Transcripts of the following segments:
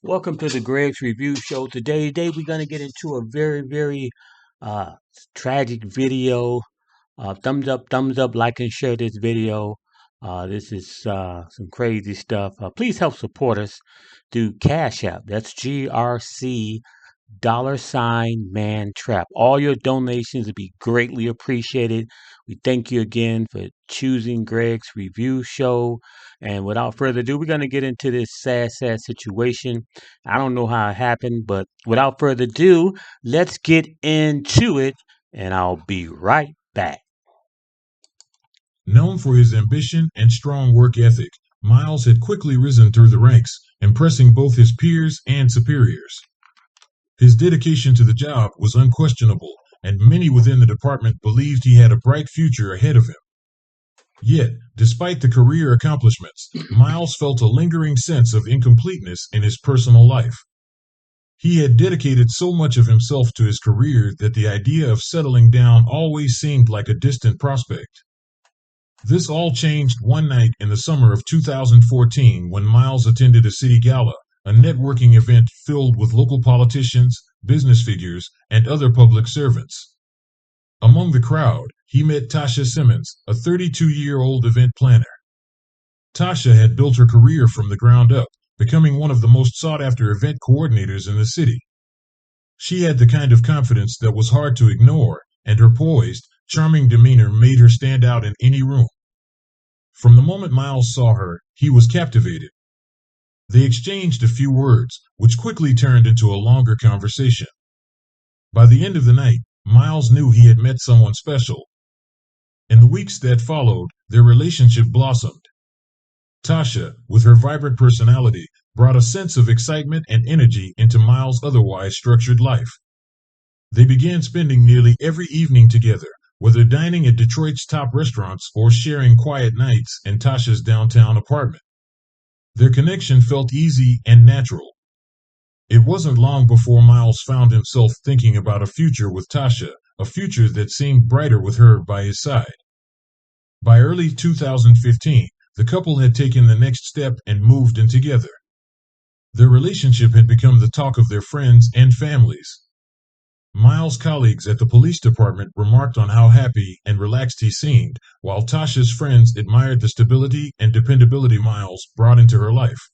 Welcome to the Greg's Review Show. Today we're going to get into a very uh, tragic video. Thumbs up, like and share this video. This is some crazy stuff. Please help support us through Cash App. That's GRC $mantrap. All your donations would be greatly appreciated. We thank you again for choosing Greg's Review Show. And without further ado, we're going to get into this sad situation. I don't know how it happened, but without further ado, let's get into it, and I'll be right back. Known for his ambition and strong work ethic, Miles had quickly risen through the ranks, impressing both his peers and superiors. His dedication to the job was unquestionable, and many within the department believed he had a bright future ahead of him. Yet, despite the career accomplishments, Miles felt a lingering sense of incompleteness in his personal life. He had dedicated so much of himself to his career that the idea of settling down always seemed like a distant prospect. This all changed one night in the summer of 2014 when Miles attended a city gala, a networking event filled with local politicians, business figures, and other public servants. Among the crowd, he met Tasha Simmons, a 32-year-old event planner. Tasha had built her career from the ground up, becoming one of the most sought-after event coordinators in the city. She had the kind of confidence that was hard to ignore, and her poised, charming demeanor made her stand out in any room. From the moment Miles saw her, he was captivated. They exchanged a few words, which quickly turned into a longer conversation. By the end of the night, Miles knew he had met someone special. In the weeks that followed, their relationship blossomed. Tasha, with her vibrant personality, brought a sense of excitement and energy into Miles' otherwise structured life. They began spending nearly every evening together, whether dining at Detroit's top restaurants or sharing quiet nights in Tasha's downtown apartment. Their connection felt easy and natural. It wasn't long before Miles found himself thinking about a future with Tasha, a future that seemed brighter with her by his side. By early 2015, the couple had taken the next step and moved in together. Their relationship had become the talk of their friends and families. Miles' colleagues at the police department remarked on how happy and relaxed he seemed, while Tasha's friends admired the stability and dependability Miles brought into her life.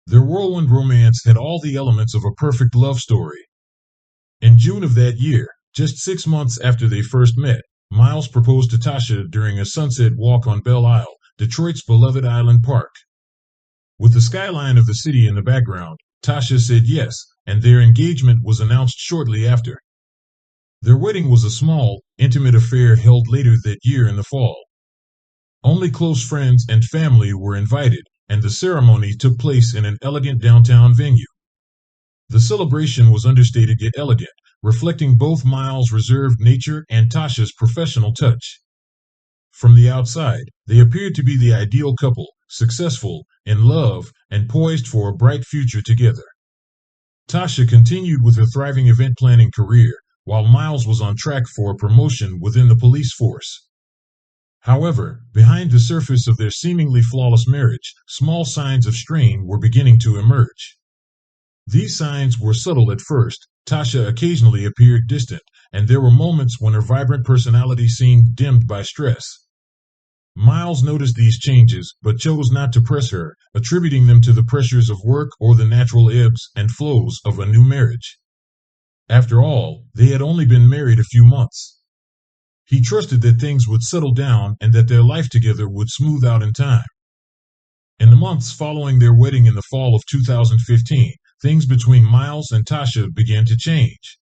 Their whirlwind romance had all the elements of a perfect love story. In June of that year, just 6 months after they first met, Miles proposed to Tasha during a sunset walk on Belle Isle, Detroit's beloved island park. With the skyline of the city in the background, Tasha said yes, and their engagement was announced shortly after. Their wedding was a small, intimate affair held later that year in the fall. Only close friends and family were invited, and the ceremony took place in an elegant downtown venue. The celebration was understated yet elegant, reflecting both Miles' reserved nature and Tasha's professional touch. From the outside, they appeared to be the ideal couple, successful, in love, and poised for a bright future together. Tasha continued with her thriving event planning career, while Miles was on track for a promotion within the police force. However, behind the surface of their seemingly flawless marriage, small signs of strain were beginning to emerge. These signs were subtle at first. Tasha occasionally appeared distant, and there were moments when her vibrant personality seemed dimmed by stress. Miles noticed these changes, but chose not to press her, attributing them to the pressures of work or the natural ebbs and flows of a new marriage. After all, they had only been married a few months. He trusted that things would settle down and that their life together would smooth out in time. In the months following their wedding in the fall of 2015, things between Miles and Tasha began to change.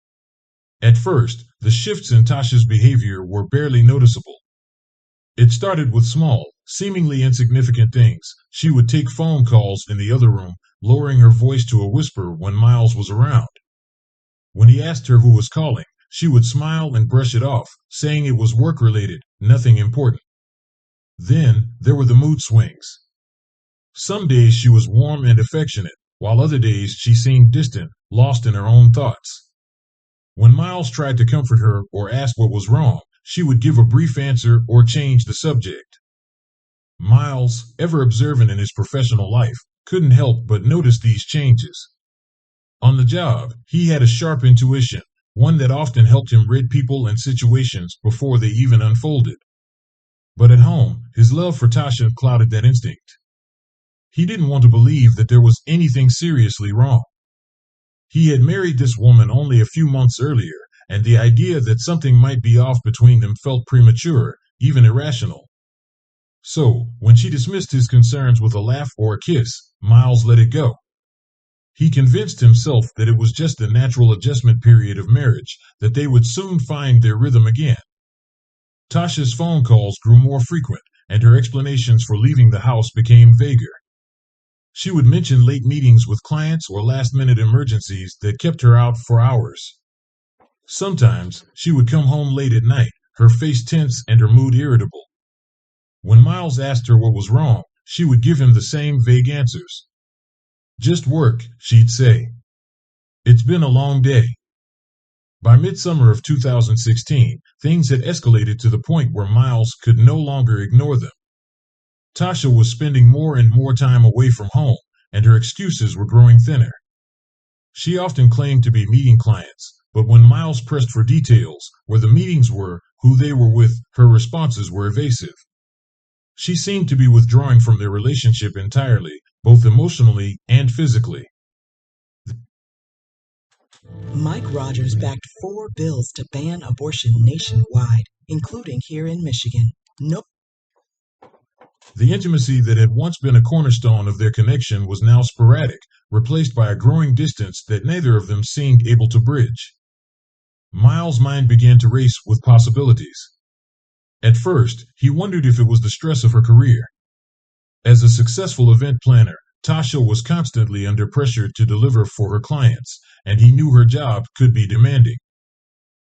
At first, the shifts in Tasha's behavior were barely noticeable. It started with small, seemingly insignificant things. She would take phone calls in the other room, lowering her voice to a whisper when Miles was around. When he asked her who was calling, she would smile and brush it off, saying it was work-related, nothing important. Then there were the mood swings. Some days she was warm and affectionate, while other days she seemed distant, lost in her own thoughts. When Miles tried to comfort her or ask what was wrong, she would give a brief answer or change the subject. Miles, ever observant in his professional life, couldn't help but notice these changes. On the job, he had a sharp intuition, one that often helped him rid people and situations before they even unfolded. But at home, his love for Tasha clouded that instinct. He didn't want to believe that there was anything seriously wrong. He had married this woman only a few months earlier, and the idea that something might be off between them felt premature, even irrational. So, when she dismissed his concerns with a laugh or a kiss, Miles let it go. He convinced himself that it was just the natural adjustment period of marriage, that they would soon find their rhythm again. Tasha's phone calls grew more frequent, and her explanations for leaving the house became vaguer. She would mention late meetings with clients or last-minute emergencies that kept her out for hours. Sometimes, she would come home late at night, her face tense and her mood irritable. When Miles asked her what was wrong, she would give him the same vague answers. "Just work," she'd say. "It's been a long day." By midsummer of 2016, things had escalated to the point where Miles could no longer ignore them. Tasha was spending more and more time away from home, and her excuses were growing thinner. She often claimed to be meeting clients, but when Miles pressed for details, where the meetings were, who they were with, her responses were evasive. She seemed to be withdrawing from their relationship entirely, both emotionally and physically. Mike Rogers backed 4 bills to ban abortion nationwide, including here in Michigan. The intimacy that had once been a cornerstone of their connection was now sporadic, replaced by a growing distance that neither of them seemed able to bridge. Miles' mind began to race with possibilities. At first, he wondered if it was the stress of her career. As a successful event planner, Tasha was constantly under pressure to deliver for her clients, and he knew her job could be demanding.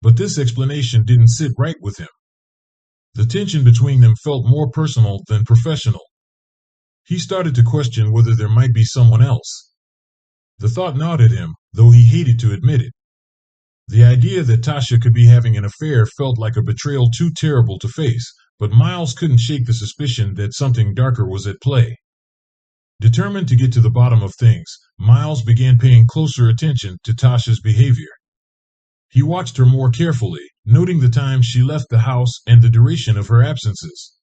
But this explanation didn't sit right with him. The tension between them felt more personal than professional. He started to question whether there might be someone else. The thought gnawed at him, though he hated to admit it. The idea that Tasha could be having an affair felt like a betrayal too terrible to face, but Miles couldn't shake the suspicion that something darker was at play. Determined to get to the bottom of things, Miles began paying closer attention to Tasha's behavior. He watched her more carefully, noting the time she left the house and the duration of her absences.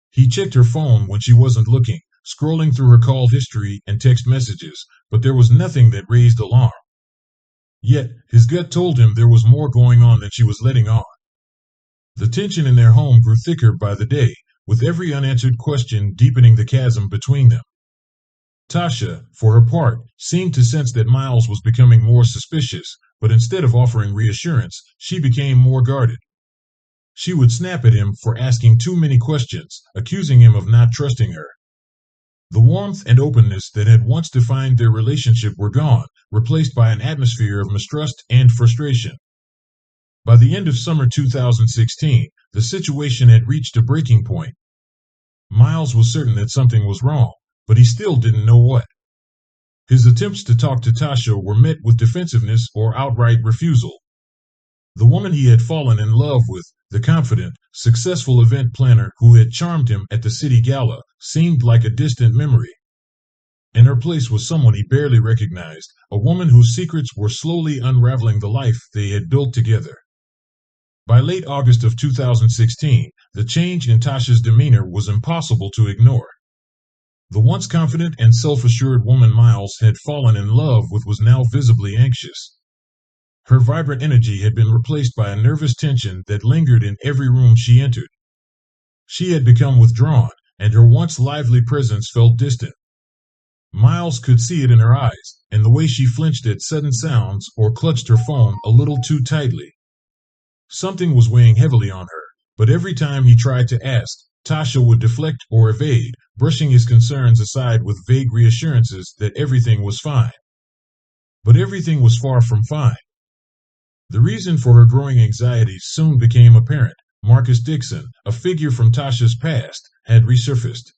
He checked her phone when she wasn't looking, scrolling through her call history and text messages, but there was nothing that raised alarm. Yet, his gut told him there was more going on than she was letting on. The tension in their home grew thicker by the day, with every unanswered question deepening the chasm between them. Tasha, for her part, seemed to sense that Miles was becoming more suspicious, but instead of offering reassurance, she became more guarded. She would snap at him for asking too many questions, accusing him of not trusting her. The warmth and openness that had once defined their relationship were gone, replaced by an atmosphere of mistrust and frustration. By the end of summer 2016, the situation had reached a breaking point. Miles was certain that something was wrong, but he still didn't know what. His attempts to talk to Tasha were met with defensiveness or outright refusal. The woman he had fallen in love with, the confident, successful event planner who had charmed him at the city gala, seemed like a distant memory. In her place was someone he barely recognized, a woman whose secrets were slowly unraveling the life they had built together. By late August of 2016, the change in Tasha's demeanor was impossible to ignore. The once confident and self-assured woman Miles had fallen in love with was now visibly anxious. Her vibrant energy had been replaced by a nervous tension that lingered in every room she entered. She had become withdrawn, and her once lively presence felt distant. Miles could see it in her eyes, in the way she flinched at sudden sounds or clutched her phone a little too tightly. Something was weighing heavily on her, but every time he tried to ask, Tasha would deflect or evade, brushing his concerns aside with vague reassurances that everything was fine. But everything was far from fine. The reason for her growing anxiety soon became apparent. Marcus Dixon, a figure from Tasha's past, had resurfaced.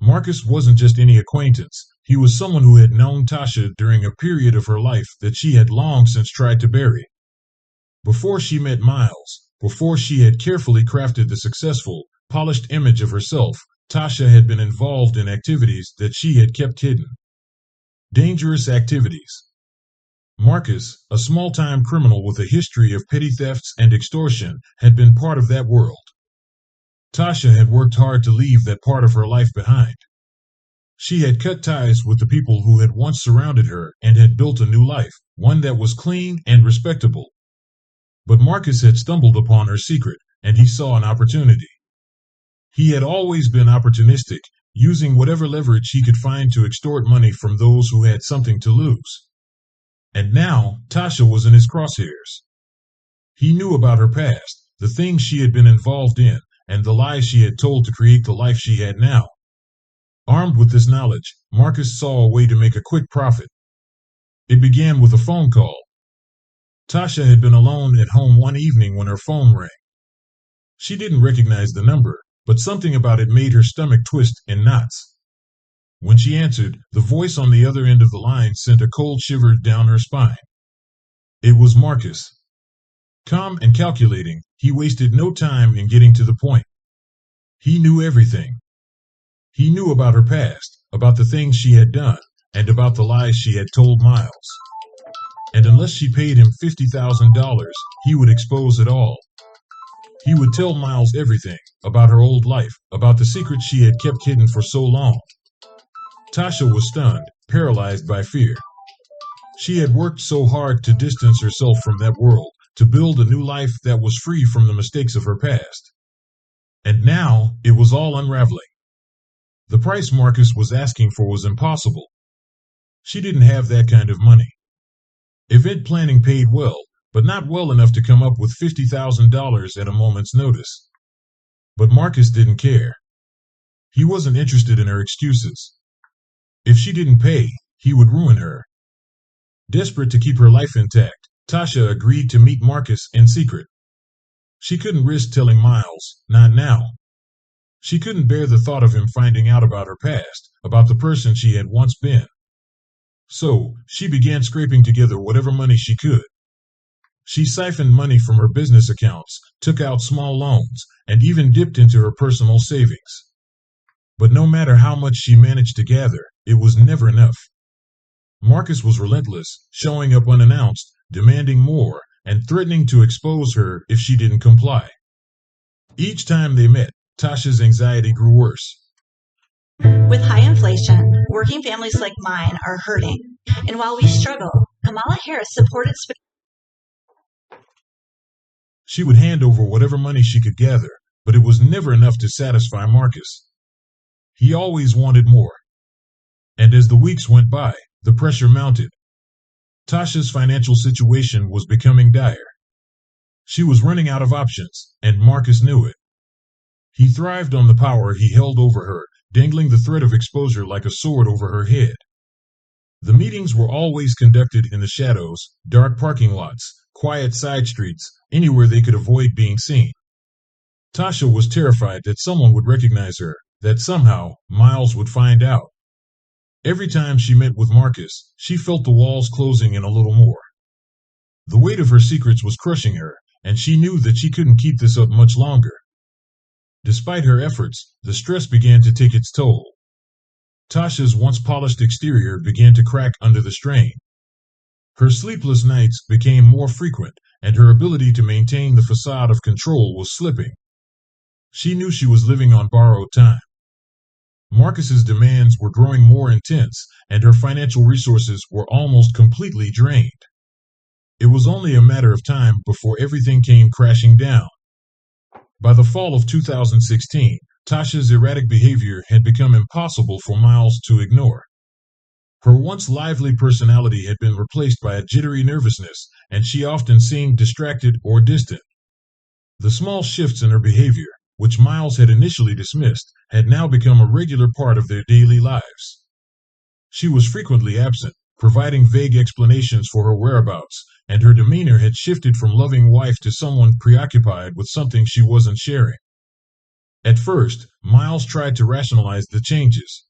Marcus wasn't just any acquaintance. He was someone who had known Tasha during a period of her life that she had long since tried to bury. Before she met Miles, before she had carefully crafted the successful, polished image of herself, Tasha had been involved in activities that she had kept hidden. Dangerous activities. Marcus, a small-time criminal with a history of petty thefts and extortion, had been part of that world. Tasha had worked hard to leave that part of her life behind. She had cut ties with the people who had once surrounded her and had built a new life, one that was clean and respectable. But Marcus had stumbled upon her secret, and he saw an opportunity. He had always been opportunistic, using whatever leverage he could find to extort money from those who had something to lose. And now, Tasha was in his crosshairs. He knew about her past, the things she had been involved in, and the lies she had told to create the life she had now. Armed with this knowledge, Marcus saw a way to make a quick profit. It began with a phone call. Tasha had been alone at home one evening when her phone rang. She didn't recognize the number, but something about it made her stomach twist in knots. When she answered, the voice on the other end of the line sent a cold shiver down her spine. It was Marcus. Calm and calculating, he wasted no time in getting to the point. He knew everything. He knew about her past, about the things she had done, and about the lies she had told Miles. And unless she paid him $50,000, he would expose it all. He would tell Miles everything, about her old life, about the secrets she had kept hidden for so long. Tasha was stunned, paralyzed by fear. She had worked so hard to distance herself from that world, to build a new life that was free from the mistakes of her past. And now, it was all unraveling. The price Marcus was asking for was impossible. She didn't have that kind of money. Event planning paid well, but not well enough to come up with $50,000 at a moment's notice. But Marcus didn't care. He wasn't interested in her excuses. If she didn't pay, he would ruin her. Desperate to keep her life intact, Tasha agreed to meet Marcus in secret. She couldn't risk telling Miles, not now. She couldn't bear the thought of him finding out about her past, about the person she had once been. So, she began scraping together whatever money she could. She siphoned money from her business accounts, took out small loans, and even dipped into her personal savings. But no matter how much she managed to gather, it was never enough. Marcus was relentless, showing up unannounced, demanding more, and threatening to expose her if she didn't comply. Each time they met, Tasha's anxiety grew worse. With high inflation, working families like mine are hurting. And while we struggle, Kamala Harris supported She would hand over whatever money she could gather, but it was never enough to satisfy Marcus. He always wanted more. And as the weeks went by, the pressure mounted. Tasha's financial situation was becoming dire. She was running out of options, and Marcus knew it. He thrived on the power he held over her, dangling the threat of exposure like a sword over her head. The meetings were always conducted in the shadows, dark parking lots, quiet side streets, anywhere they could avoid being seen. Tasha was terrified that someone would recognize her, that somehow Miles would find out. Every time she met with Marcus, she felt the walls closing in a little more. The weight of her secrets was crushing her, and she knew that she couldn't keep this up much longer. Despite her efforts, the stress began to take its toll. Tasha's once polished exterior began to crack under the strain. Her sleepless nights became more frequent, and her ability to maintain the facade of control was slipping. She knew she was living on borrowed time. Marcus's demands were growing more intense, and her financial resources were almost completely drained. It was only a matter of time before everything came crashing down. By the fall of 2016, Tasha's erratic behavior had become impossible for Miles to ignore. Her once lively personality had been replaced by a jittery nervousness, and she often seemed distracted or distant. The small shifts in her behavior, which Miles had initially dismissed, had now become a regular part of their daily lives. She was frequently absent, providing vague explanations for her whereabouts, and her demeanor had shifted from loving wife to someone preoccupied with something she wasn't sharing. At first, Miles tried to rationalize the changes.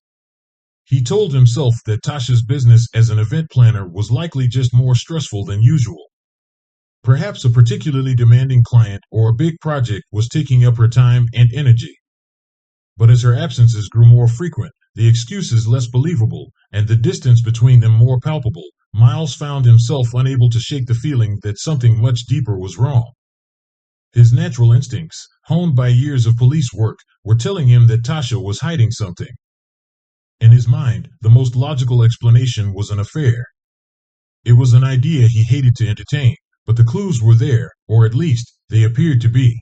He told himself that Tasha's business as an event planner was likely just more stressful than usual. Perhaps a particularly demanding client or a big project was taking up her time and energy. But as her absences grew more frequent, the excuses less believable, and the distance between them more palpable, Miles found himself unable to shake the feeling that something much deeper was wrong. His natural instincts, honed by years of police work, were telling him that Tasha was hiding something. In his mind, the most logical explanation was an affair. It was an idea he hated to entertain, but the clues were there, or at least, they appeared to be.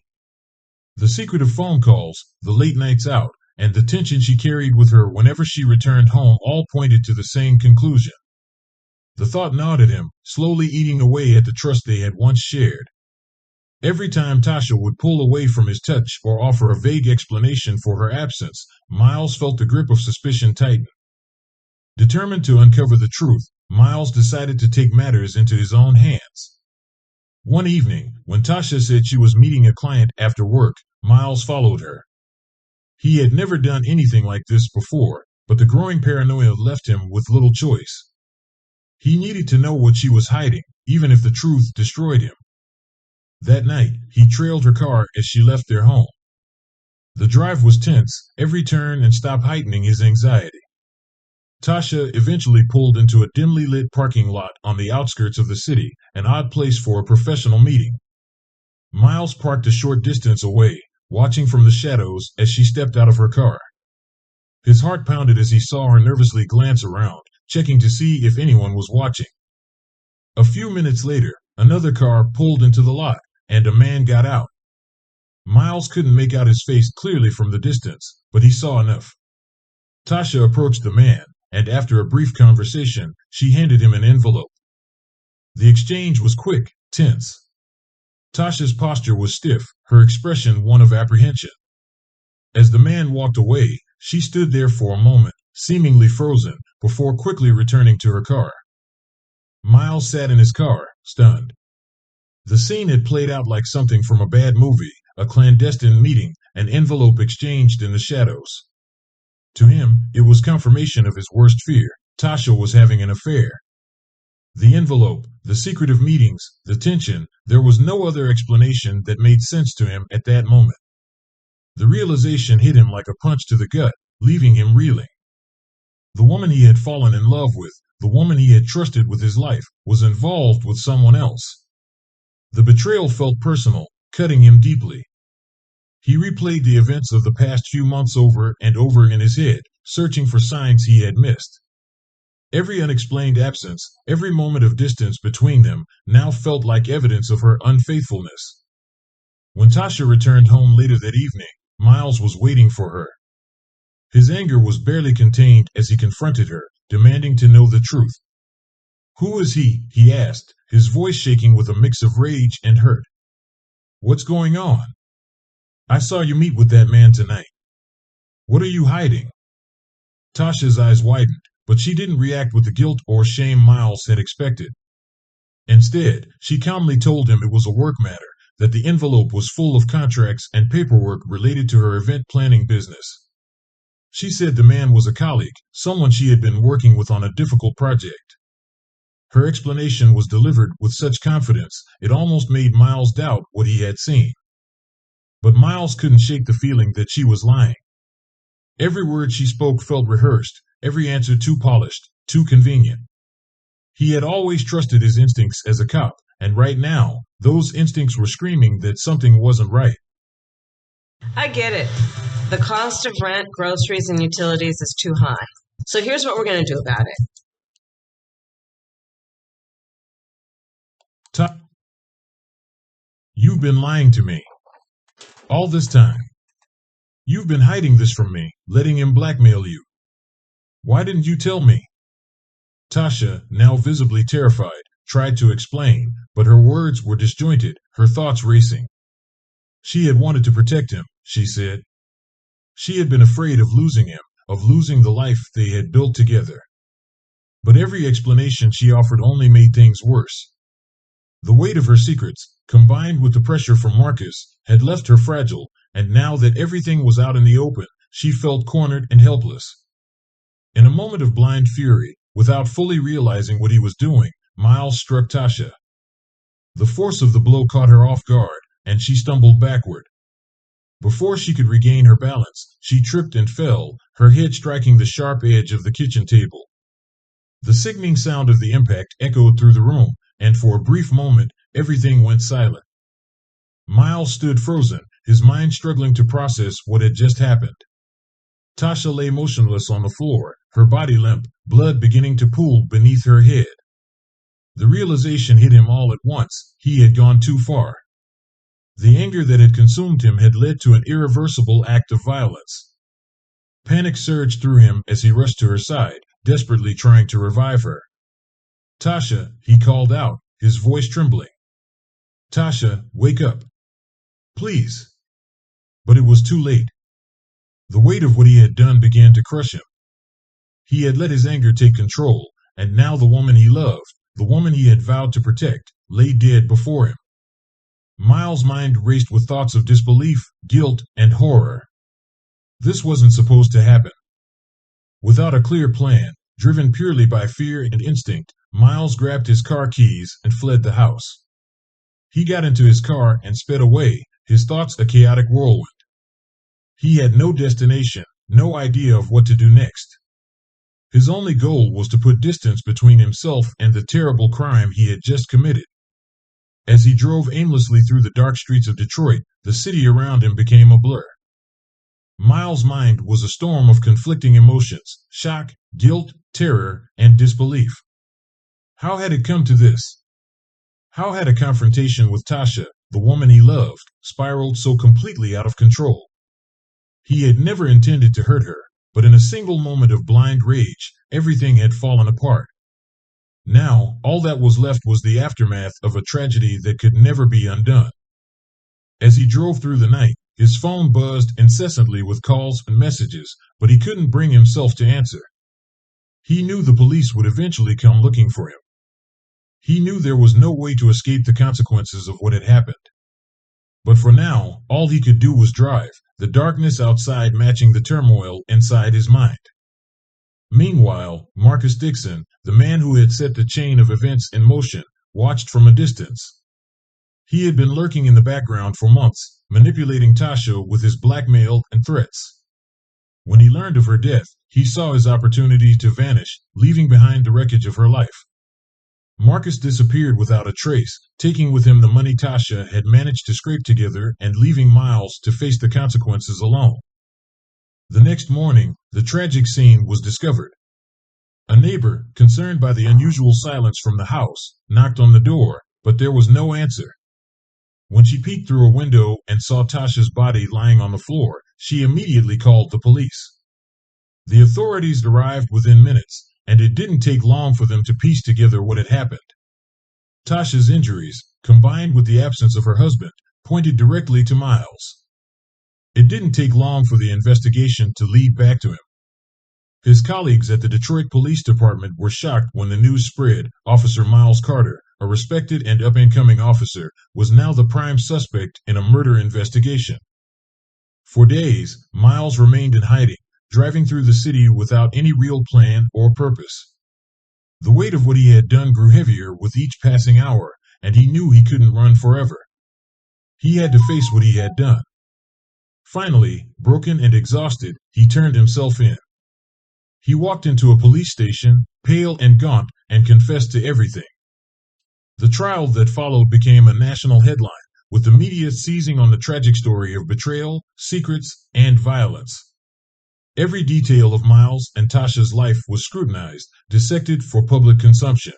The secretive phone calls, the late nights out, and the tension she carried with her whenever she returned home all pointed to the same conclusion. The thought gnawed at him, slowly eating away at the trust they had once shared. Every time Tasha would pull away from his touch or offer a vague explanation for her absence, Miles felt the grip of suspicion tighten. Determined to uncover the truth, Miles decided to take matters into his own hands. One evening, when Tasha said she was meeting a client after work, Miles followed her. He had never done anything like this before, but the growing paranoia left him with little choice. He needed to know what she was hiding, even if the truth destroyed him. That night, he trailed her car as she left their home. The drive was tense, every turn and stop heightening his anxiety. Tasha eventually pulled into a dimly lit parking lot on the outskirts of the city, an odd place for a professional meeting. Miles parked a short distance away, watching from the shadows as she stepped out of her car. His heart pounded as he saw her nervously glance around, checking to see if anyone was watching. A few minutes later, another car pulled into the lot, and a man got out. Miles couldn't make out his face clearly from the distance, but he saw enough. Tasha approached the man, and after a brief conversation, she handed him an envelope. The exchange was quick, tense. Tasha's posture was stiff, her expression one of apprehension. As the man walked away, she stood there for a moment, seemingly frozen, before quickly returning to her car. Miles sat in his car, stunned. The scene had played out like something from a bad movie, a clandestine meeting, an envelope exchanged in the shadows. To him, it was confirmation of his worst fear. Tasha was having an affair. The envelope, the secretive meetings, the tension, there was no other explanation that made sense to him at that moment. The realization hit him like a punch to the gut, leaving him reeling. The woman he had fallen in love with, the woman he had trusted with his life, was involved with someone else. The betrayal felt personal, cutting him deeply. He replayed the events of the past few months over and over in his head, searching for signs he had missed. Every unexplained absence, every moment of distance between them, now felt like evidence of her unfaithfulness. When Tasha returned home later that evening, Miles was waiting for her. His anger was barely contained as he confronted her, demanding to know the truth. "Who is he?" he asked, his voice shaking with a mix of rage and hurt. "What's going on? I saw you meet with that man tonight. What are you hiding?" Tasha's eyes widened, but she didn't react with the guilt or shame Miles had expected. Instead, she calmly told him it was a work matter, that the envelope was full of contracts and paperwork related to her event planning business. She said the man was a colleague, someone she had been working with on a difficult project. Her explanation was delivered with such confidence, it almost made Miles doubt what he had seen. But Miles couldn't shake the feeling that she was lying. Every word she spoke felt rehearsed, every answer too polished, too convenient. He had always trusted his instincts as a cop, and right now, those instincts were screaming that something wasn't right. I get it. The cost of rent, groceries, and utilities is too high. So here's what we're going to do about it. You've been lying to me. All this time. You've been hiding this from me, letting him blackmail you. Why didn't you tell me? Tasha, now visibly terrified, tried to explain, but her words were disjointed, her thoughts racing. She had wanted to protect him, she said. She had been afraid of losing him, of losing the life they had built together. But every explanation she offered only made things worse. The weight of her secrets, combined with the pressure from Marcus, had left her fragile, and now that everything was out in the open, she felt cornered and helpless. In a moment of blind fury, without fully realizing what he was doing, Miles struck Tasha. The force of the blow caught her off guard, and she stumbled backward. Before she could regain her balance, she tripped and fell, her head striking the sharp edge of the kitchen table. The sickening sound of the impact echoed through the room, and for a brief moment, everything went silent. Miles stood frozen, his mind struggling to process what had just happened. Tasha lay motionless on the floor, her body limp, blood beginning to pool beneath her head. The realization hit him all at once: he had gone too far. The anger that had consumed him had led to an irreversible act of violence. Panic surged through him as he rushed to her side, desperately trying to revive her. "Tasha," he called out, his voice trembling. "Tasha, wake up. Please." But it was too late. The weight of what he had done began to crush him. He had let his anger take control, and now the woman he loved, the woman he had vowed to protect, lay dead before him. Miles' mind raced with thoughts of disbelief, guilt, and horror. This wasn't supposed to happen. Without a clear plan, driven purely by fear and instinct, Miles grabbed his car keys and fled the house. He got into his car and sped away, his thoughts a chaotic whirlwind. He had no destination, no idea of what to do next. His only goal was to put distance between himself and the terrible crime he had just committed. As he drove aimlessly through the dark streets of Detroit, the city around him became a blur. Miles' mind was a storm of conflicting emotions: shock, guilt, terror, and disbelief. How had it come to this? How had a confrontation with Tasha, the woman he loved, spiraled so completely out of control? He had never intended to hurt her, but in a single moment of blind rage, everything had fallen apart. Now, all that was left was the aftermath of a tragedy that could never be undone. As he drove through the night, his phone buzzed incessantly with calls and messages, but he couldn't bring himself to answer. He knew the police would eventually come looking for him. He knew there was no way to escape the consequences of what had happened. But for now, all he could do was drive, the darkness outside matching the turmoil inside his mind. Meanwhile, Marcus Dixon, the man who had set the chain of events in motion, watched from a distance. He had been lurking in the background for months, manipulating Tasha with his blackmail and threats. When he learned of her death, he saw his opportunity to vanish, leaving behind the wreckage of her life. Marcus disappeared without a trace, taking with him the money Tasha had managed to scrape together and leaving Miles to face the consequences alone. The next morning, the tragic scene was discovered. A neighbor, concerned by the unusual silence from the house, knocked on the door, but there was no answer. When she peeked through a window and saw Tasha's body lying on the floor, she immediately called the police. The authorities arrived within minutes, and it didn't take long for them to piece together what had happened. Tasha's injuries, combined with the absence of her husband, pointed directly to Miles. It didn't take long for the investigation to lead back to him. His colleagues at the Detroit Police Department were shocked when the news spread Officer Miles Carter, a respected and up-and-coming officer, was now the prime suspect in a murder investigation. For days, Miles remained in hiding, driving through the city without any real plan or purpose. The weight of what he had done grew heavier with each passing hour, and he knew he couldn't run forever. He had to face what he had done. Finally, broken and exhausted, he turned himself in. He walked into a police station, pale and gaunt, and confessed to everything. The trial that followed became a national headline, with the media seizing on the tragic story of betrayal, secrets, and violence. Every detail of Miles and Tasha's life was scrutinized, dissected for public consumption.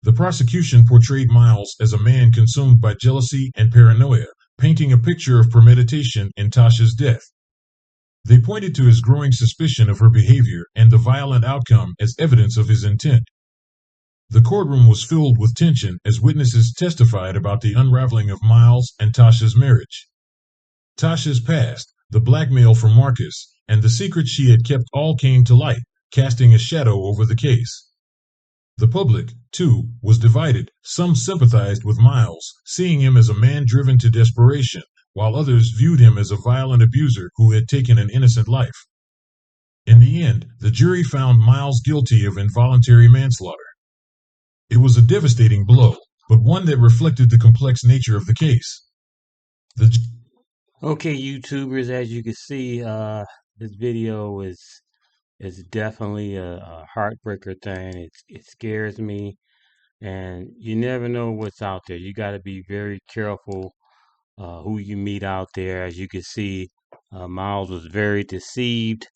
The prosecution portrayed Miles as a man consumed by jealousy and paranoia, painting a picture of premeditation in Tasha's death. They pointed to his growing suspicion of her behavior and the violent outcome as evidence of his intent. The courtroom was filled with tension as witnesses testified about the unraveling of Miles and Tasha's marriage. Tasha's past, the blackmail from Marcus, and the secrets she had kept all came to light, casting a shadow over the case. The public, too, was divided. Some sympathized with Miles, seeing him as a man driven to desperation, while others viewed him as a violent abuser who had taken an innocent life. In the end, the jury found Miles guilty of involuntary manslaughter. It was a devastating blow, but one that reflected the complex nature of the case. Okay, YouTubers, as you can see, this video is definitely a heartbreaker thing. It scares me, and you never know what's out there. You got to be very careful who you meet out there. As you can see, Miles was very deceived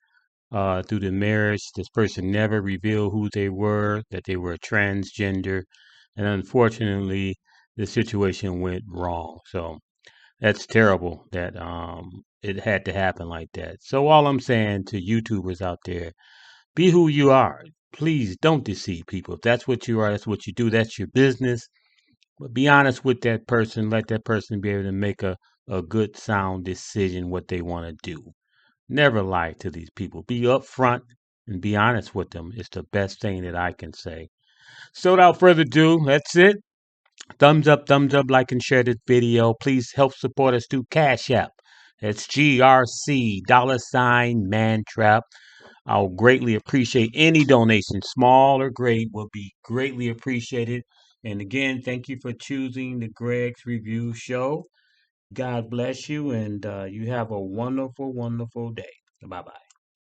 through the marriage. This person never revealed who they were, that they were transgender, and unfortunately, the situation went wrong. So that's terrible that it had to happen like that. So all I'm saying to YouTubers out there, be who you are. Please don't deceive people. If that's what you are, that's what you do, that's your business. But be honest with that person. Let that person be able to make a good sound decision what they want to do. Never lie to these people. Be upfront and be honest with them. It's the best thing that I can say. So without further ado, that's it. Thumbs up, like and share this video. Please help support us through Cash App. That's GRC $mantrap. I'll greatly appreciate any donation, small or great, will be greatly appreciated. And again, thank you for choosing the Greg's Review Show. God bless you, and you have a wonderful, wonderful day. Bye bye.